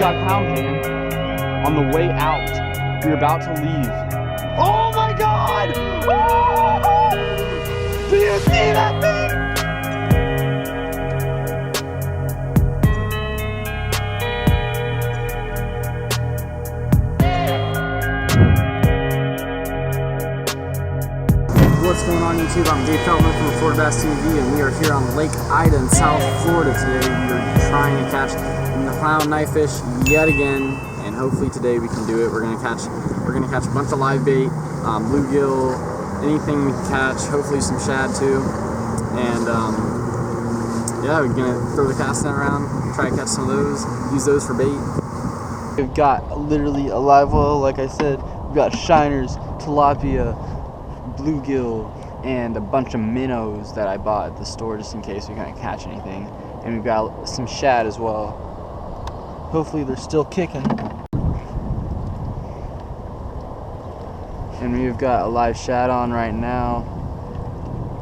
got clownpan on the way out. We're about to leave. Oh my God! Oh! Do you see that thing? What's going on YouTube? I'm Dave Feldman from Florida Bass TV, and we are here on Lake Ida in South Florida today. We are trying to catch the clown knifefish yet again, and hopefully today we can do it. We're gonna catch a bunch of live bait, bluegill, anything we can catch. Hopefully some shad too, and yeah, we're gonna throw the cast net around, try to catch some of those, use those for bait. We've got literally a live well, like I said. We've got shiners, tilapia, bluegill, and a bunch of minnows that I bought at the store just in case we can't catch anything. And we've got some shad as well. Hopefully they're still kicking. And we've got a live shad on right now.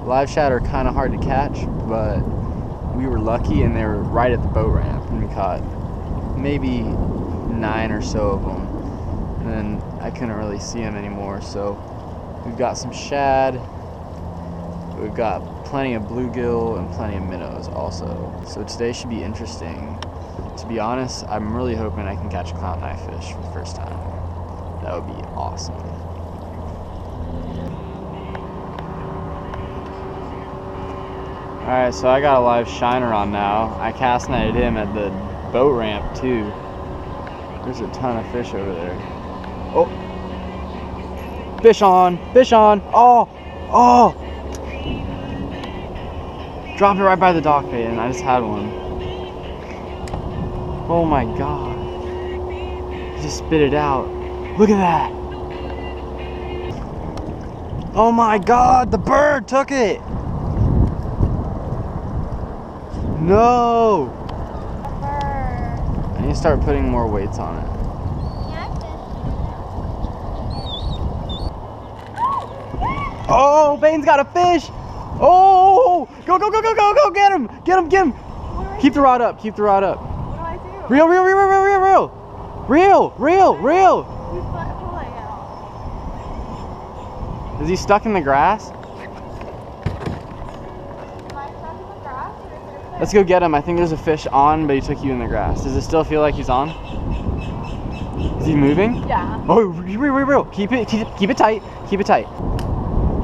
Live shad are kind of hard to catch, but we were lucky and they were right at the boat ramp, and we caught maybe 9 or so of them. And then I couldn't really see them anymore, so we've got some shad, we've got plenty of bluegill and plenty of minnows also. So today should be interesting. To be honest, I'm really hoping I can catch a clown knifefish for the first time. That would be awesome. Alright, so I got a live shiner on now. I cast netted him at the boat ramp too. There's a ton of fish over there. Oh! Fish on! Fish on! Oh! Oh! Dropped it right by the dock bait, and I just had one. Oh my God. He just spit it out. Look at that! Oh my God! The bird took it! No! I need to start putting more weights on it. Oh, Bane's got a fish! Oh! Go, go, go, go, go, go! Get him! Get him, get him! Keep the rod up, keep the rod up. What do I do? Reel, reel, reel, reel, reel, reel! Reel, reel, reel! Who's pulling out? Is he stuck in the grass? Am I stuck in the grass? Or is there a fish? Let's go get him. I think there's a fish on, but he took you in the grass. Does it still feel like he's on? Is he moving? Yeah. Oh, reel, reel, reel! Keep it tight. Keep it tight.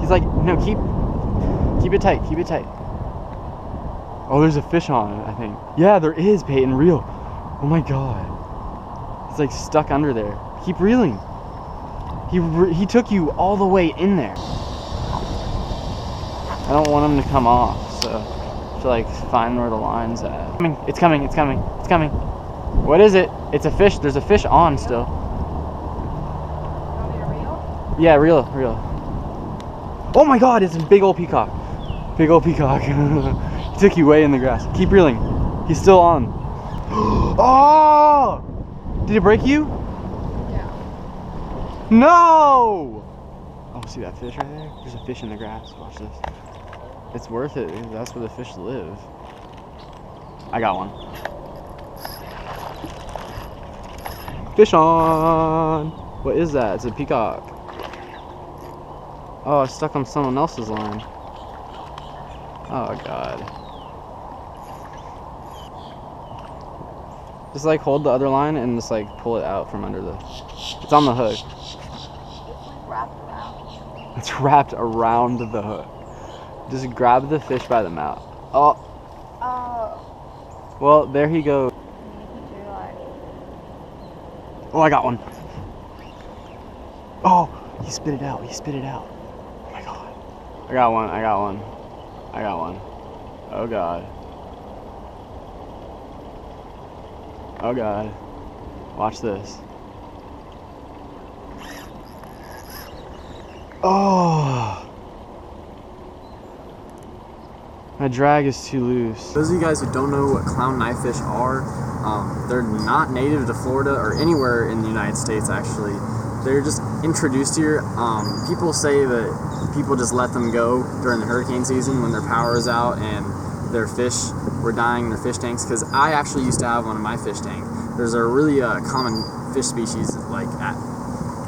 He's like, no, keep it tight, keep it tight. Oh, there's a fish on it, I think. Yeah, there is, Peyton, reel. Oh my God. He's like stuck under there. Keep reeling. He took you all the way in there. I don't want him to come off, so I have to like find where the line's at. It's coming, it's coming, it's coming. What is it? It's a fish. There's a fish on still. Want me to reel? Yeah, reel, reel. Oh my God, it's a big old peacock. Big old peacock. He took you way in the grass. Keep reeling. He's still on. Oh! Did it break you? Yeah. No! Oh, see that fish right there? There's a fish in the grass. Watch this. It's worth it. That's where the fish live. I got one. Fish on! What is that? It's a peacock. Oh, it's stuck on someone else's line. Oh God. Just like hold the other line and just like pull it out from under the... It's on the hook. It's like wrapped around. It's wrapped around the hook. Just grab the fish by the mouth. Oh. Oh. Well, there he goes. Oh, I got one. Oh, he spit it out. He spit it out. Oh my God. I got one. I got one. I got one. Oh God. Oh God. Watch this. Oh. My drag is too loose. Those of you guys who don't know what clown knifefish are, they're not native to Florida or anywhere in the United States actually. They're just introduced here. People say that people just let them go during the hurricane season when their power is out and their fish were dying in their fish tanks, because I actually used to have one in my fish tank. There's a really common fish species like at,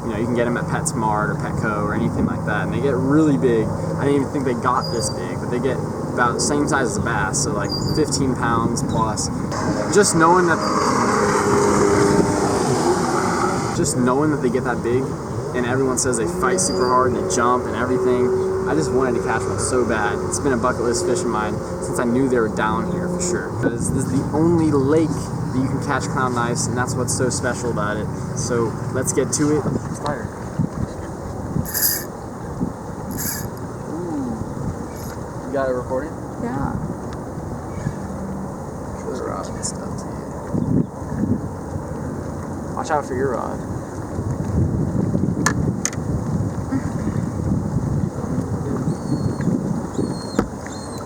you know, you can get them at PetSmart or Petco or anything like that, and they get really big. I didn't even think they got this big, but they get about the same size as a bass, so like 15 pounds plus. Just knowing that they get that big, and everyone says they fight super hard and they jump and everything, I just wanted to catch one so bad. It's been a bucket list fish of mine since I knew they were down here for sure. Because this is the only lake that you can catch clown knives, and that's what's so special about it. So let's get to it. Fire. Ooh. You got it recording? Yeah. Show the rod and stuff to you. Watch out for your rod.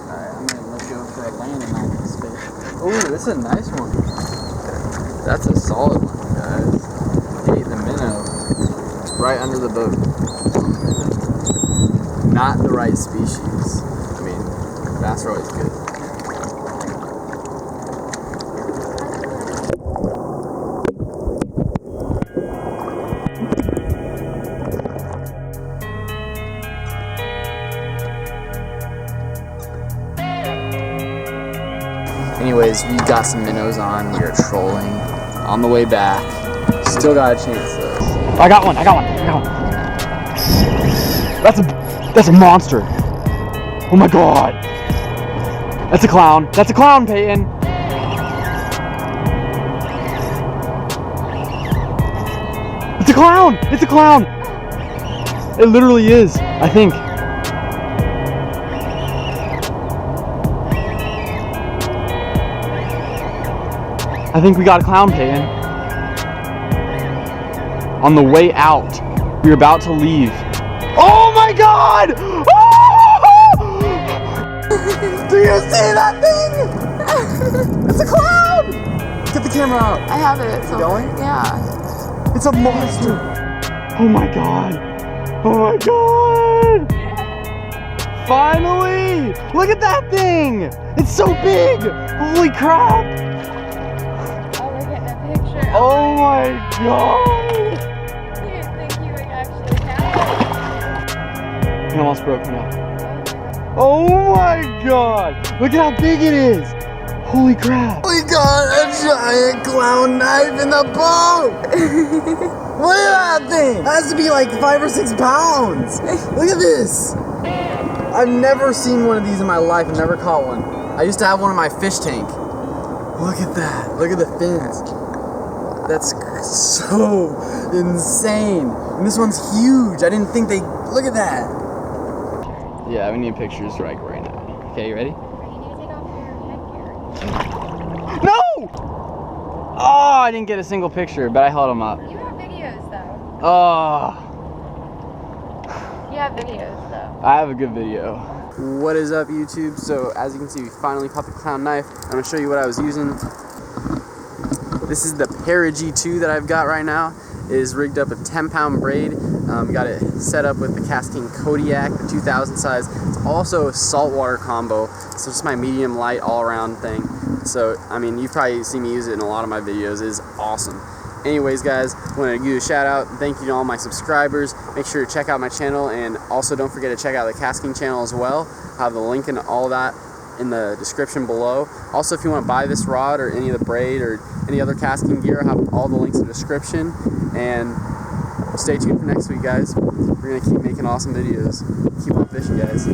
Alright, I'm gonna let go for a landing on this fish. Ooh, this is a nice one. That's a solid one, guys. Ate the minnow right under the boat. Not the right species. I mean, bass are always good. Anyways, we got some minnows on. We are trolling on the way back. Still got a chance though. I got one. That's a monster. Oh my god. That's a clown. That's a clown, Peyton. It's a clown. It's a clown. It literally is, I think. I think we got a clown, Peyton. On the way out, we're about to leave. Oh my god! Oh! Do you see that thing? It's a clown! Get the camera out. I have it. So going? Yeah. It's a monster. Oh my god. Oh my god. Finally! Look at that thing! It's so big! Holy crap! Oh, we're getting a picture. Oh my god! You didn't think you would actually catch It almost broke me up. it. Oh my god! Look at how big it is! Holy crap! We got a giant clown knife in the boat! Look at that thing! It has to be like 5 or 6 pounds! Look at this! I've never seen one of these in my life and never caught one. I used to have one in my fish tank. Look at that. Look at the fins. That's so insane. And this one's huge. I didn't think they... Look at that. Yeah, we need pictures right now. Okay, you ready? You need to take off your headgear. No! Oh, I didn't get a single picture, but I held them up. You have videos though. Oh, You have videos though. I have a good video. What is up, YouTube? So as you can see, we finally caught the clown knife. I'm gonna show you what I was using. This is the Para G2 that I've got right now. It is rigged up a 10-pound braid. Got it set up with the Casting Kodiak, the 2000 size. It's also a saltwater combo, so it's my medium light all-around thing. So I mean, you've probably seen me use it in a lot of my videos. It is awesome. Anyways, guys, I want to give you a shout out. Thank you to all my subscribers. Make sure to check out my channel, and also don't forget to check out the casting channel as well. I'll have the link and all that in the description below. Also, if you want to buy this rod or any of the braid or any other casting gear, I'll have all the links in the description. And stay tuned for next week, guys. We're going to keep making awesome videos. Keep on fishing, guys.